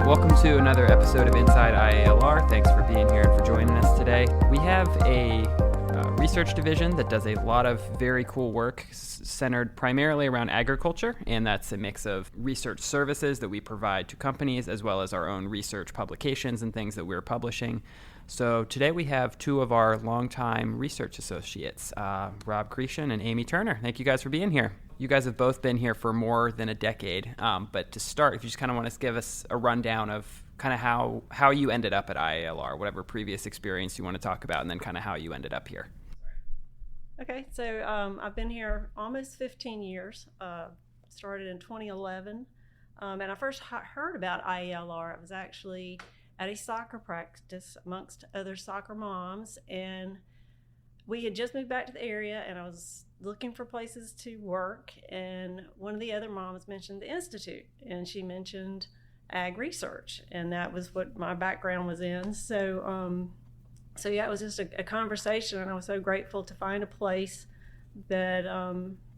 Welcome to another episode of Inside IALR. Thanks for being here and for joining us today. We have a research division that does a lot of very cool work centered primarily around agriculture, and that's a mix of research services that we provide to companies as well as our own research publications and things that we're publishing. So today we have two of our longtime research associates, Rob Chretien and Amy Turner. Thank you guys for being here. You guys have both been here for more than a decade, but to start, if you just kind of want to give us a rundown of kind of how you ended up at IALR, whatever previous experience you want to talk about, and then kind of how you ended up here. Okay, so I've been here almost 15 years, started in 2011, and I first heard about IALR. I was actually at a soccer practice amongst other soccer moms, and we had just moved back to the area, and I was looking for places to work, and one of the other moms mentioned the Institute, and she mentioned ag research, and that was what my background was in. So yeah, it was just a conversation, and I was so grateful to find a place that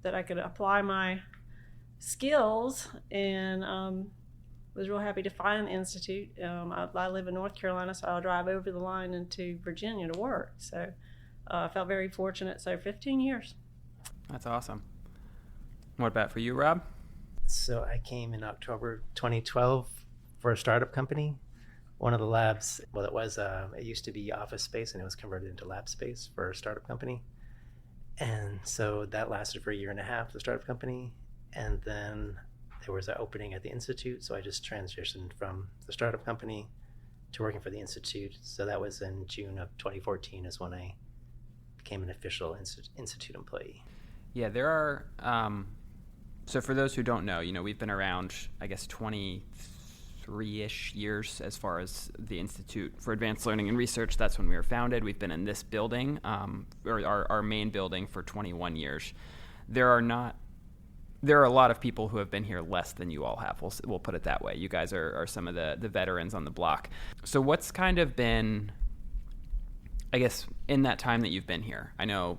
that I could apply my skills, and was real happy to find the Institute. I live in North Carolina, so I'll drive over the line into Virginia to work. So I felt very fortunate. So 15 years. That's awesome. What about for you, Rob? So I came in October 2012 for a startup company. One of the labs, well, it used to be office space, and it was converted into lab space for a startup company. And so that lasted for a year and a half, the startup company. And then there was an opening at the Institute, so I just transitioned from the startup company to working for the Institute. So that was in June of 2014 is when I became an official Institute employee. Yeah, there are, so for those who don't know, we've been around, I guess, 23-ish years as far as the Institute for Advanced Learning and Research. That's when we were founded. We've been in this building, or our main building, for 21 years. There are a lot of people who have been here less than you all have. We'll put it that way. You guys are some of the veterans on the block. So what's kind of been, I guess, in that time that you've been here? I know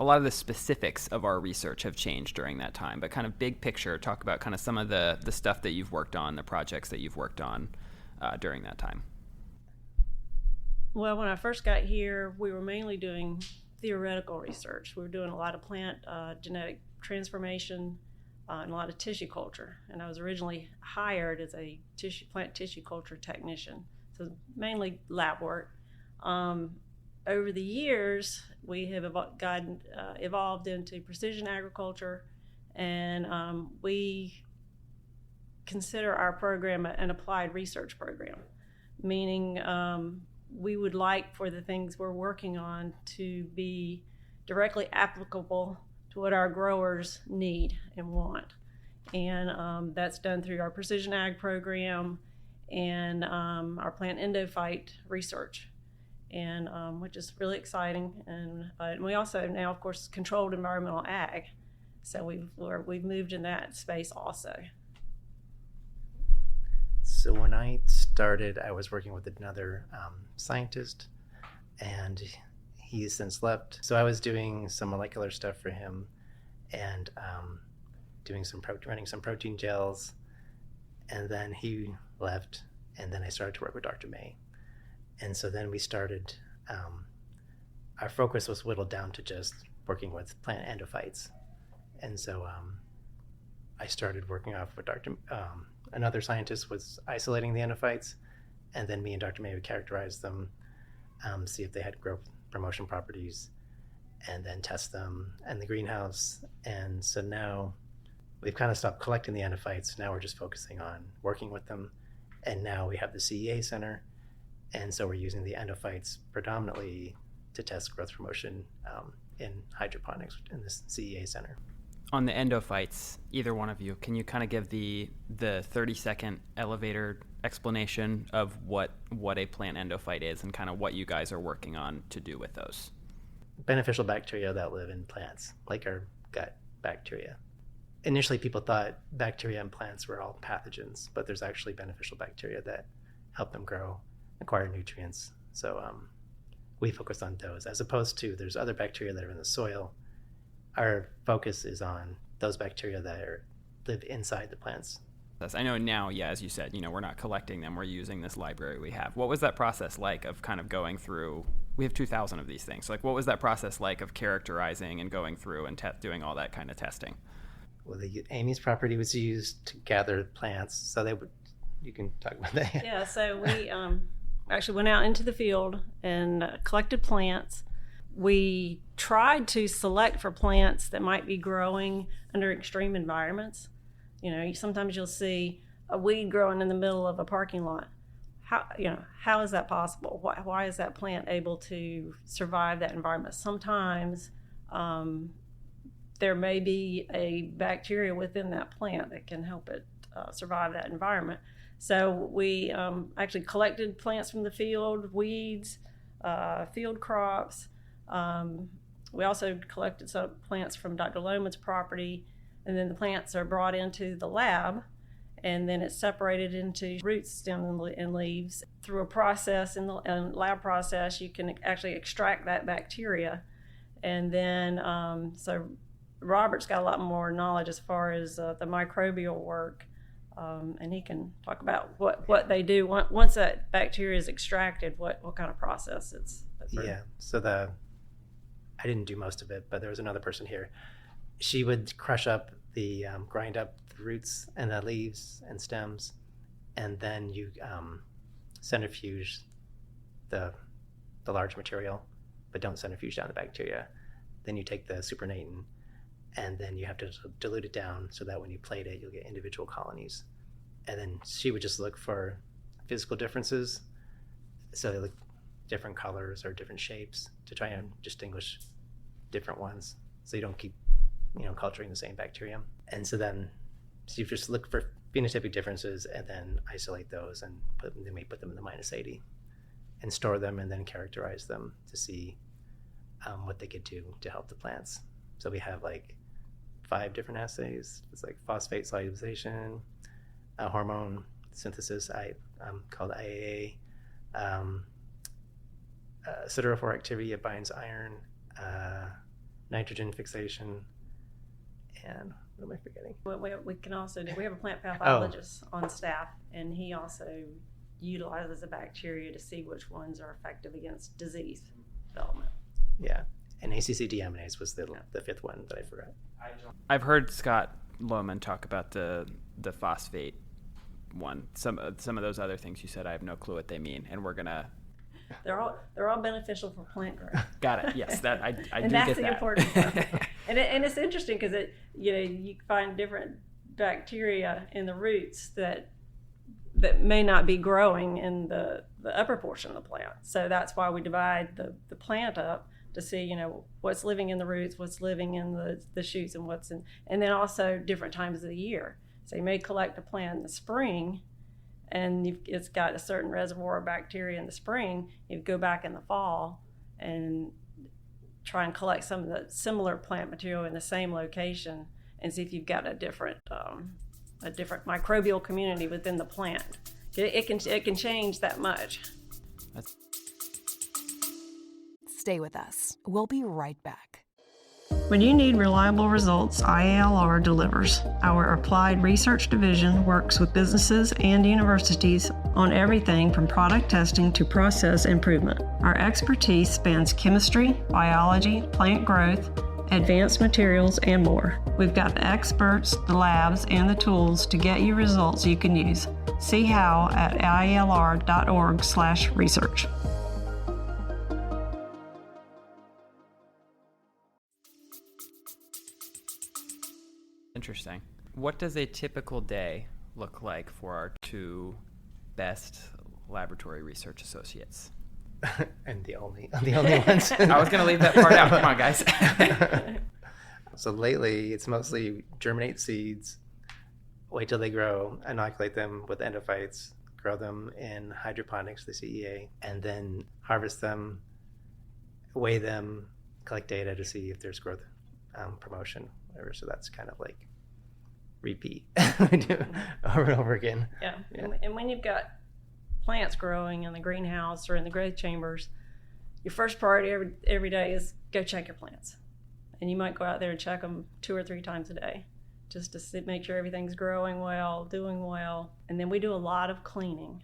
a lot of the specifics of our research have changed during that time, but kind of big picture, talk about kind of some of the stuff that you've worked on, the projects that you've worked on during that time. Well, when I first got here, we were mainly doing theoretical research. We were doing a lot of plant genetic transformation and a lot of tissue culture. And I was originally hired as a plant tissue culture technician, so mainly lab work. Over the years, we have evolved into precision agriculture, and we consider our program an applied research program, meaning we would like for the things we're working on to be directly applicable to what our growers need and want. And that's done through our precision ag program and our plant endophyte research, and which is really exciting. And we also now, of course, controlled environmental ag, so we've moved in that space also. So when I started, I was working with another scientist, and he's since left. So I was doing some molecular stuff for him, and running some protein gels, and then he left, and then I started to work with Dr. May. And so then we started, our focus was whittled down to just working with plant endophytes. And so I started working off with another scientist was isolating the endophytes, and then me and Dr. May would characterize them, see if they had growth promotion properties, and then test them in the greenhouse. And so now we've kind of stopped collecting the endophytes. Now we're just focusing on working with them. And now we have the CEA Center. And so we're using the endophytes predominantly to test growth promotion in hydroponics in this CEA Center. On the endophytes, either one of you, can you kind of give the 30-second elevator explanation of what a plant endophyte is and kind of what you guys are working on to do with those? Beneficial bacteria that live in plants, like our gut bacteria. Initially, people thought bacteria in plants were all pathogens, but there's actually beneficial bacteria that help them grow, acquire nutrients. So we focus on those, as opposed to there's other bacteria that are in the soil. Our focus is on those bacteria that live inside the plants I know now, yeah, as you said, we're not collecting them. We're using this library we have. What was that process like of kind of going through? We have 2,000 of these things. So, what was that process like of characterizing and going through and doing all that kind of testing? Well, Amy's property was used to gather plants, so you can talk about that. Yeah, so we actually went out into the field and collected plants. We tried to select for plants that might be growing under extreme environments. Sometimes you'll see a weed growing in the middle of a parking lot. How is that possible? Why is that plant able to survive that environment? Sometimes there may be a bacteria within that plant that can help it survive that environment. So we actually collected plants from the field, weeds, field crops. We also collected some plants from Dr. Lohman's property, and then the plants are brought into the lab, and then it's separated into roots, stems, and leaves. Through a process in the lab process, you can actually extract that bacteria. And then, so Robert's got a lot more knowledge as far as the microbial work, and he can talk about what they do once that bacteria is extracted, what kind of process it's through. Yeah, so I didn't do most of it, but there was another person here. She would grind up the roots and the leaves and stems, and then you centrifuge the large material, but don't centrifuge down the bacteria. Then you take the supernatant, and then you have to dilute it down so that when you plate it, you'll get individual colonies. And then she would just look for physical differences, so they look different colors or different shapes to try and distinguish different ones, so you don't keep culturing the same bacterium. And so then you just look for phenotypic differences and then isolate those and they may put them in the -80 and store them and then characterize them to see what they could do to help the plants. So we have like 5 different assays. It's like phosphate solubilization, hormone synthesis called IAA, siderophore activity, it binds iron, nitrogen fixation, and what am I forgetting? We can also we have a plant pathologist on staff, and he also utilizes the bacteria to see which ones are effective against disease development. Yeah, and ACC deaminase was the 5th one that I forgot. I've heard Scott Lohman talk about the phosphate one. Some of those other things you said, I have no clue what they mean, and we're gonna. They're all beneficial for plant growth. Got it. Yes, that I and do that's get the that. important part. And it's interesting because you find different bacteria in the roots that may not be growing in the upper portion of the plant. So that's why we divide the plant up to see what's living in the roots, what's living in the shoots, and and then also different times of the year. So you may collect a plant in the spring, and it's got a certain reservoir of bacteria in the spring. You go back in the fall and try and collect some of the similar plant material in the same location and see if you've got a different microbial community within the plant. It can change that much. Stay with us. We'll be right back. When you need reliable results, IALR delivers. Our Applied Research Division works with businesses and universities on everything from product testing to process improvement. Our expertise spans chemistry, biology, plant growth, advanced materials, and more. We've got the experts, the labs, and the tools to get you results you can use. See how at ialr.org/research. Interesting. What does a typical day look like for our 2 best laboratory research associates? And the only ones. I was going to leave that part out. Come on, guys. So lately, it's mostly germinate seeds, wait till they grow, inoculate them with endophytes, grow them in hydroponics, the CEA, and then harvest them, weigh them, collect data to see if there's growth promotion, whatever. So that's kind of like repeat we do over and over again. Yeah. And when you've got plants growing in the greenhouse or in the growth chambers, your first priority every day is go check your plants. And you might go out there and check them 2 or 3 times a day. just to make sure everything's growing well, doing well. And then we do a lot of cleaning.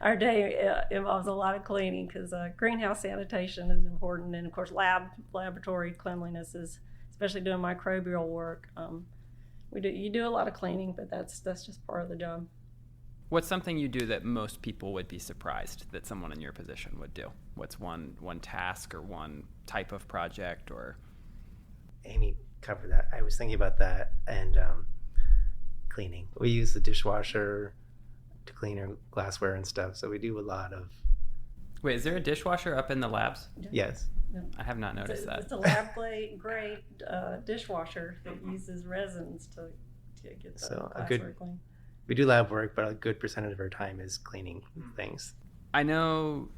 Our day involves a lot of cleaning because greenhouse sanitation is important, and of course laboratory cleanliness is, especially doing microbial work. You do a lot of cleaning, but that's just part of the job. What's something you do that most people would be surprised that someone in your position would do? What's one task or one type of project? Or Amy covered that. I was thinking about that, and cleaning. We use the dishwasher to clean our glassware and stuff, so we do a lot of... Wait, is there a dishwasher up in the labs? Yes. Yeah. I have not noticed that. It's a lab-grade dishwasher that uses resins to get the glassware clean. We do lab work, but a good percentage of our time is cleaning things. I know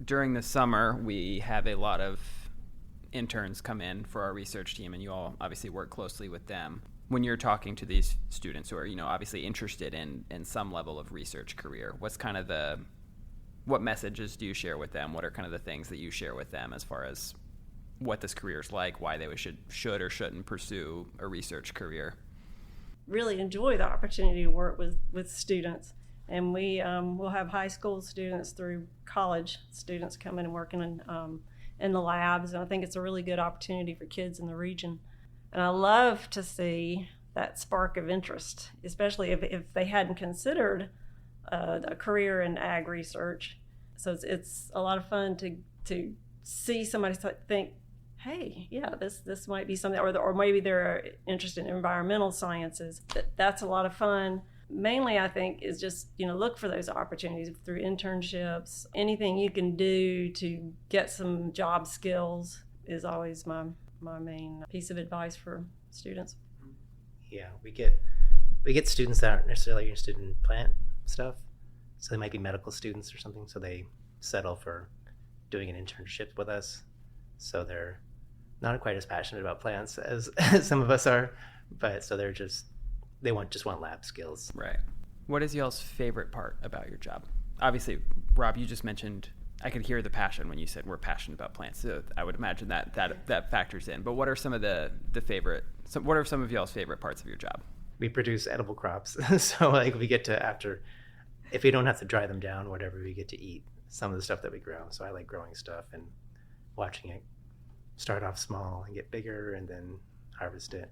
during the summer we have a lot of interns come in for our research team, and you all obviously work closely with them. When you're talking to these students who are, obviously interested in some level of research career, what messages do you share with them? What are kind of the things that you share with them as far as what this career is like, why they should or shouldn't pursue a research career? Really enjoy the opportunity to work with students, and we'll have high school students through college students come in and working in the labs, and I think it's a really good opportunity for kids in the region. And I love to see that spark of interest, especially if they hadn't considered a career in ag research. So it's a lot of fun to see somebody think, hey, yeah, this might be something, or maybe they're interested in environmental sciences. That's a lot of fun. Mainly, I think, is just, look for those opportunities through internships. Anything you can do to get some job skills is always my main piece of advice for students. Yeah, we get students that aren't necessarily interested in plant stuff. So they might be medical students or something, so they settle for doing an internship with us. So they're not quite as passionate about plants as some of us are, but so they want lab skills. Right. What is y'all's favorite part about your job? Obviously, Rob, you just mentioned, I could hear the passion when you said we're passionate about plants. So I would imagine that factors in. But what are some of what are some of y'all's favorite parts of your job? We produce edible crops. So we get to, if we don't have to dry them down, whatever, we get to eat some of the stuff that we grow. So I like growing stuff and watching it start off small and get bigger and then harvest it.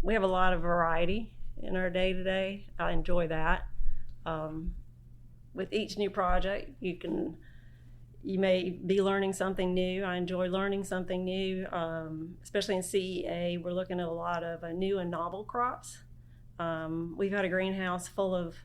We have a lot of variety in our day-to-day. I enjoy that. With each new project, you may be learning something new. I enjoy learning something new, especially in CEA. We're looking at a lot of new and novel crops. We've had a greenhouse full of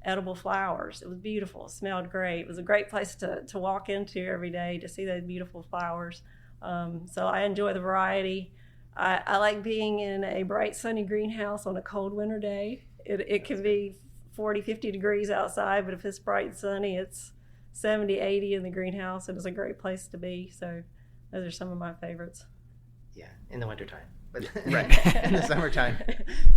edible flowers. It was beautiful. It smelled great. It was a great place to walk into every day to see those beautiful flowers. So I enjoy the variety. I like being in a bright sunny greenhouse on a cold winter day. It can be 40, 50 degrees outside, but if it's bright and sunny, it's 70, 80 in the greenhouse. It is a great place to be. So those are some of my favorites. Yeah, in the wintertime. But right. In the summertime,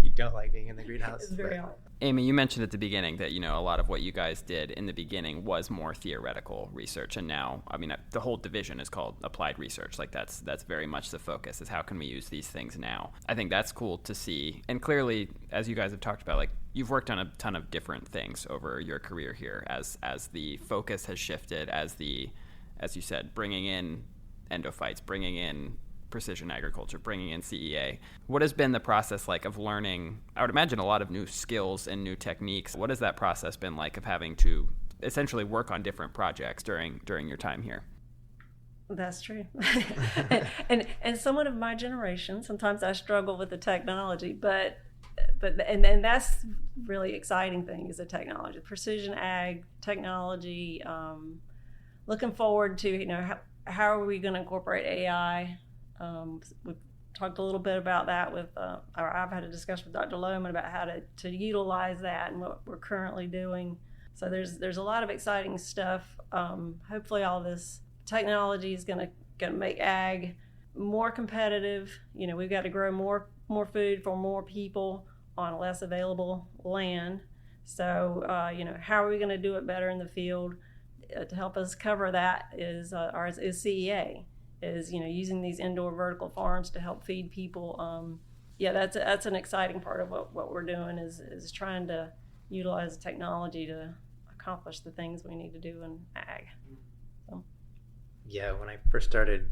you don't like being in the greenhouse. It's very hot. Amy, you mentioned at the beginning that, a lot of what you guys did in the beginning was more theoretical research. And now, the whole division is called applied research. That's very much the focus, is how can we use these things now? I think that's cool to see. And clearly, as you guys have talked about, you've worked on a ton of different things over your career here as the focus has shifted, as you said, bringing in endophytes, bringing in precision agriculture, bringing in CEA. What has been the process like of learning, I would imagine, a lot of new skills and new techniques? What has that process been like of having to essentially work on different projects during your time here? That's true. and someone of my generation, sometimes I struggle with the technology, but that's really exciting thing is the technology, precision ag technology. Looking forward to, how are we going to incorporate AI? We've talked a little bit about that I've had a discussion with Dr. Lohman about how to utilize that and what we're currently doing. So there's a lot of exciting stuff. Hopefully all this technology is going to make ag more competitive. We've got to grow more food for more people on less available land. So, how are we going to do it better in the field? To help us cover that is CEA. Is using these indoor vertical farms to help feed people yeah, that's an exciting part of what we're doing is trying to utilize technology to accomplish the things we need to do in ag. So. Yeah, when I first started,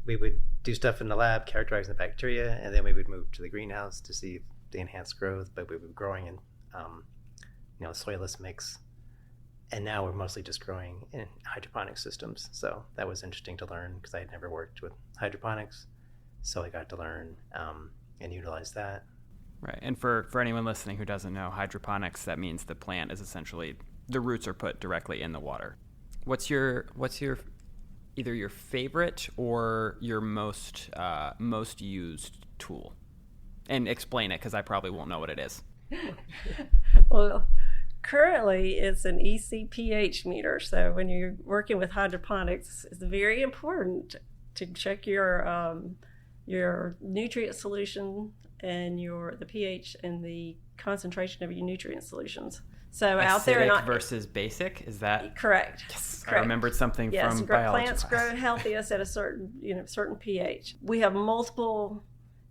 we would do stuff in the lab, characterizing the bacteria, and then we would move to the greenhouse to see the enhanced growth, but we were growing in soilless mix. And now we're mostly just growing in hydroponic systems. So that was interesting to learn because I had never worked with hydroponics. So I got to learn and utilize that. Right. And for anyone listening who doesn't know, hydroponics, that means the plant is essentially, the roots are put directly in the water. What's your either your favorite or your most used tool? And explain it, because I probably won't know what it is. Well, currently it's an ECPH meter. So when you're working with hydroponics, it's very important to check your nutrient solution and the pH and the concentration of your nutrient solutions. So out there, acidic versus basic, is that correct? Yes, correct. I remembered something from biology plants class. grow healthiest at a certain pH. We have multiple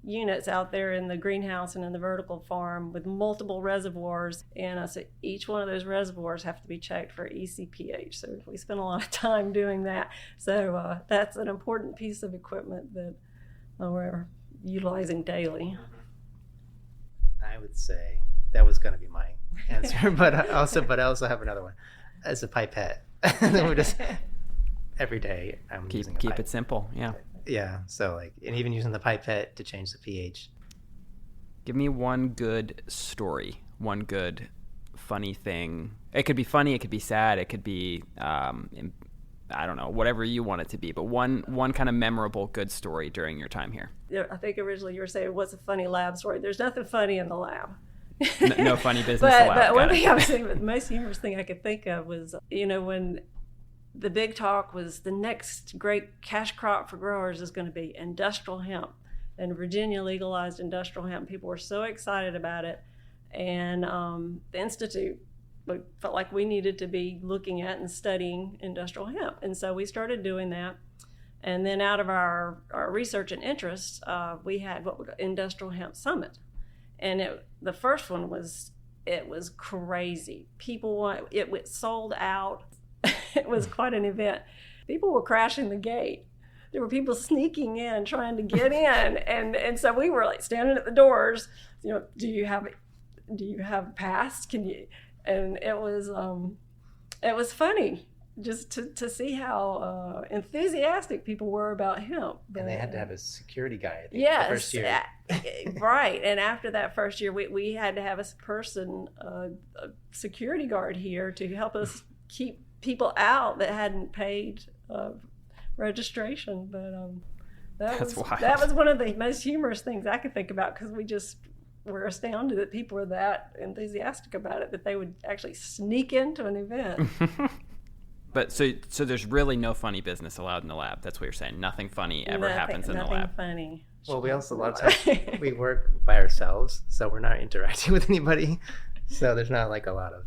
units out there in the greenhouse and in the vertical farm with multiple reservoirs, and so each one of those reservoirs have to be checked for ECPH. So we spend a lot of time doing that. So that's an important piece of equipment that we're utilizing daily. I would say that was going to be my answer, but I also have another one. As a pipette, we're just every day I'm using keep it simple. Yeah. Yeah. So and even using the pipette to change the pH. Give me one good story, one good funny thing. It could be funny, it could be sad, it could be I don't know, whatever you want it to be, but one kind of memorable good story during your time here. I think originally you were saying, what's a funny lab story? There's nothing funny in the lab. No funny business allowed. But one thing I was saying, the most humorous thing I could think of was, when the big talk was the next great cash crop for growers is going to be industrial hemp. And Virginia legalized industrial hemp. People were so excited about it. And the Institute felt like we needed to be looking at and studying industrial hemp. And so we started doing that. And then out of our research and interest, we had Industrial Hemp Summit. And the first one was crazy. It sold out. It was quite an event. People were crashing the gate. There were people sneaking in, trying to get in. And so we were standing at the doors, do you have a pass? Can you? And it was funny just to see how enthusiastic people were about hemp. But, and they had to have a security guy, I think, yes, the first year. Right. And after that first year, we had to have a security guard here to help us keep people out that hadn't paid registration. But that was one of the most humorous things I could think about, because we just were astounded that people were that enthusiastic about it, that they would actually sneak into an event. But so there's really no funny business allowed in the lab. That's what you're saying. Nothing funny ever happens in the lab. Nothing funny. Well, we also, a lot of times, we work by ourselves, so we're not interacting with anybody. So there's not a lot of,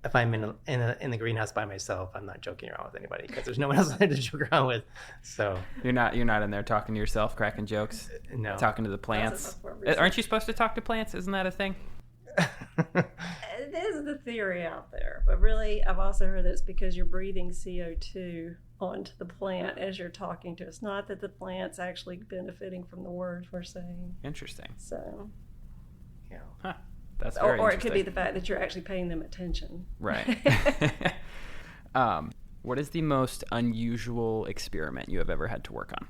if I'm in the greenhouse by myself, I'm not joking around with anybody because there's no one else there to joke around with. So you're not in there talking to yourself, cracking jokes, no, talking to the plants. Aren't you supposed to talk to plants? Isn't that a thing? It is the theory out there, but really I've also heard that it's because you're breathing CO2 onto the plant as you're talking to. It's not that the plant's actually benefiting from the words we're saying. Interesting. So, yeah. Huh. That's very or it could be the fact that you're actually paying them attention. Right. What is the most unusual experiment you have ever had to work on?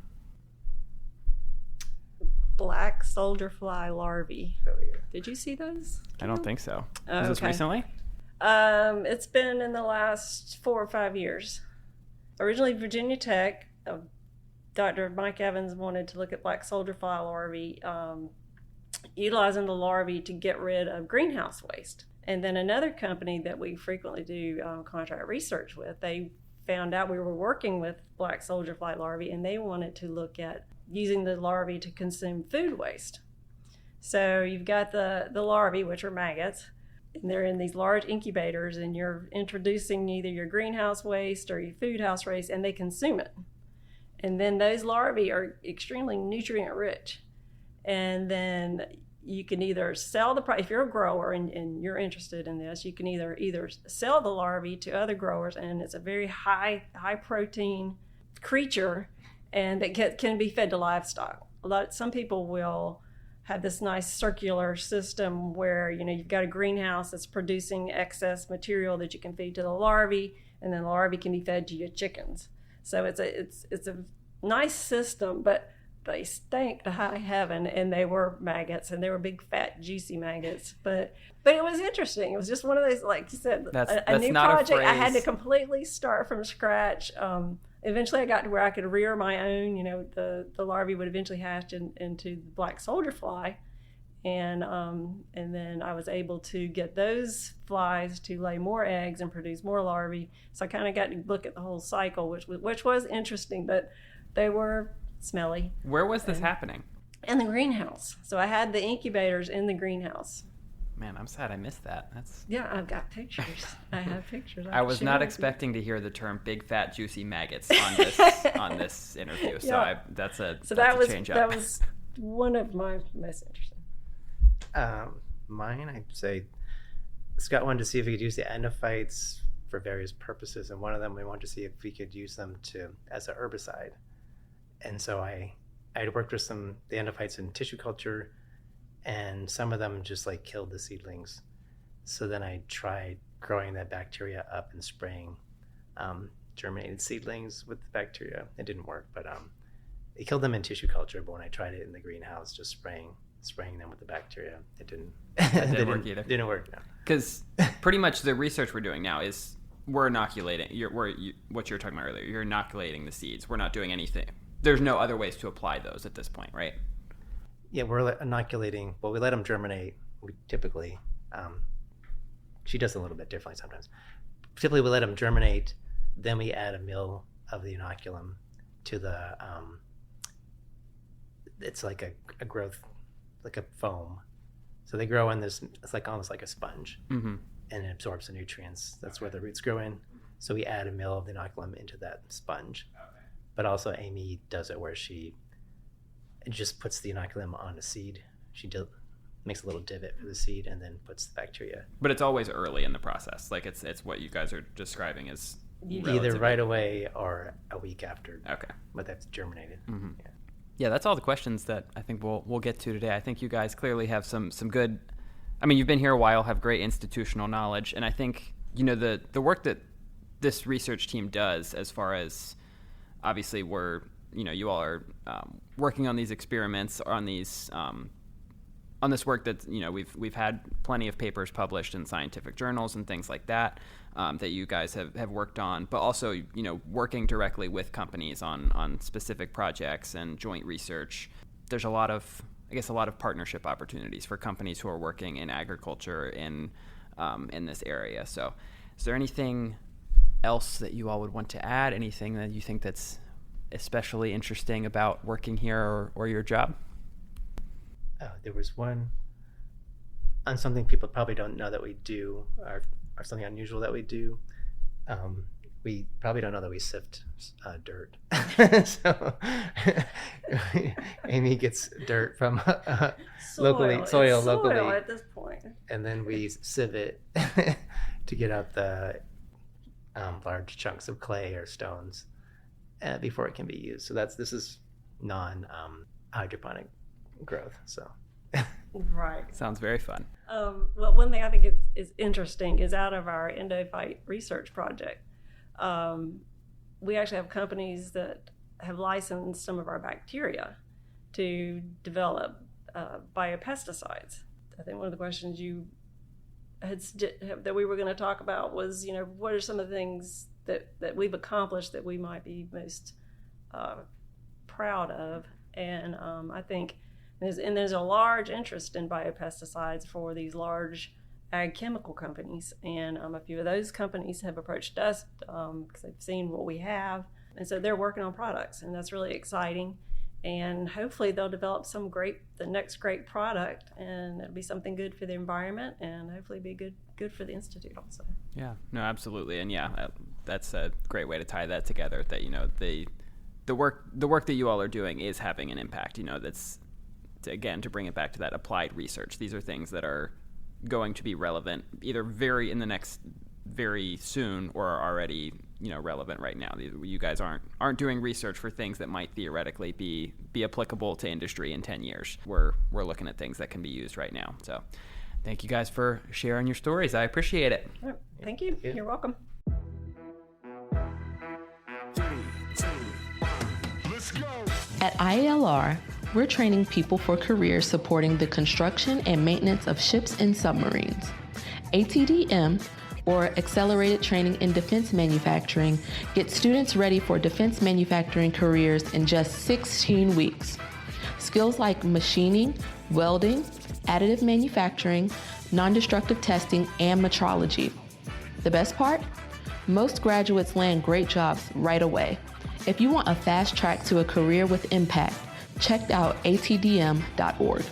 Black soldier fly larvae. Oh, yeah. Did you see those? I don't think so. Oh, Was this okay. recently? It's been in the last 4 or 5 years. Originally, Virginia Tech, Dr. Mike Evans wanted to look at black soldier fly larvae, utilizing the larvae to get rid of greenhouse waste. And then another company that we frequently do contract research with, they found out we were working with black soldier fly larvae, and they wanted to look at using the larvae to consume food waste. So you've got the larvae, which are maggots, and they're in these large incubators, and you're introducing either your greenhouse waste or your food house waste, and they consume it. And then those larvae are extremely nutrient rich. And then you can either sell the product, if you're a grower and you're interested in this, you can either sell the larvae to other growers, and it's a very high protein creature, and that can be fed to livestock. Some people will have this nice circular system where you've got a greenhouse that's producing excess material that you can feed to the larvae, and then the larvae can be fed to your chickens. So it's a nice system, but they stank to high heaven, and they were maggots, and they were big, fat, juicy maggots. But it was interesting. It was just one of those, like you said, a new project. I had to completely start from scratch. Eventually, I got to where I could rear my own. The larvae would eventually hatch into the black soldier fly, and then I was able to get those flies to lay more eggs and produce more larvae. So I kind of got to look at the whole cycle, which was interesting, but they were smelly. Where was this happening? In the greenhouse. So I had the incubators in the greenhouse. Man, I'm sad I missed that. Yeah, I've got pictures. I have pictures. I was not expecting to hear the term "big, fat, juicy maggots" on this interview. So yeah. That's a change up. That was one of my most interesting. Mine, I'd say Scott wanted to see if we could use the endophytes for various purposes, and one of them we wanted to see if we could use them as an herbicide. And so I had worked with the endophytes in tissue culture, and some of them just like killed the seedlings. So then I tried growing that bacteria up and spraying germinated seedlings with the bacteria. It didn't work, but it killed them in tissue culture. But when I tried it in the greenhouse, just spraying them with the bacteria, it didn't. That didn't work either. Didn't work. No. Because pretty much the research we're doing now is we're inoculating. What you were talking about earlier. You're inoculating the seeds. We're not doing anything. There's no other ways to apply those at this point, right? Yeah, we're inoculating. Well, we let them germinate. We typically, she does a little bit differently sometimes. Typically, we let them germinate. Then we add a mil of the inoculum to the. It's like a growth, like a foam. So they grow in this. It's like almost like a sponge, and it absorbs the nutrients. That's where the roots grow in. So we add a mil of the inoculum into that sponge. But also Amy does it where she just puts the inoculum on a seed. She makes a little divot for the seed and then puts the bacteria. But it's always early in the process. Like it's what you guys are describing as either right away or a week after. Okay. But that's germinated. Mm-hmm. Yeah, that's all the questions that I think we'll get to today. I think you guys clearly have some good. I mean, you've been here a while, have great institutional knowledge, and I think the work that this research team does, as far as obviously you all are working on these experiments, on these on this work that we've had plenty of papers published in scientific journals and things like that that you guys have worked on, but also working directly with companies on specific projects and joint research. There's a lot of partnership opportunities for companies who are working in agriculture in this area. So is there anything else that you all would want to add? Anything that you think that's especially interesting about working here or your job? There was one on something people probably don't know that we do, or something unusual that we do. We probably don't know that we sift dirt. So Amy gets dirt from soil locally at this point, and then we sieve it to get out the large chunks of clay or stones before it can be used. So this is non-hydroponic growth. So right. Sounds very fun. Well, one thing I think is interesting is out of our endophyte research project, we actually have companies that have licensed some of our bacteria to develop biopesticides. I think one of the questions you that we were going to talk about was, what are some of the things that we've accomplished that we might be most proud of? And I think there's a large interest in biopesticides for these large ag chemical companies, and a few of those companies have approached us because they've seen what we have, and so they're working on products, and that's really exciting. And hopefully they'll develop the next great product, and it'll be something good for the environment, and hopefully be good for the institute also. Yeah, no, absolutely, and yeah, that's a great way to tie that together. That the work that you all are doing is having an impact. That's, again, to bring it back to that applied research. These are things that are going to be relevant either very soon or are already relevant right now. You guys aren't doing research for things that might theoretically be applicable to industry in 10 years. We're looking at things that can be used right now. So thank you guys for sharing your stories. I appreciate it. All right. Thank you. You're welcome. At IALR, we're training people for careers supporting the construction and maintenance of ships and submarines. ATDM, or Accelerated Training in Defense Manufacturing, gets students ready for defense manufacturing careers in just 16 weeks. Skills like machining, welding, additive manufacturing, non-destructive testing, and metrology. The best part? Most graduates land great jobs right away. If you want a fast track to a career with impact, check out atdm.org.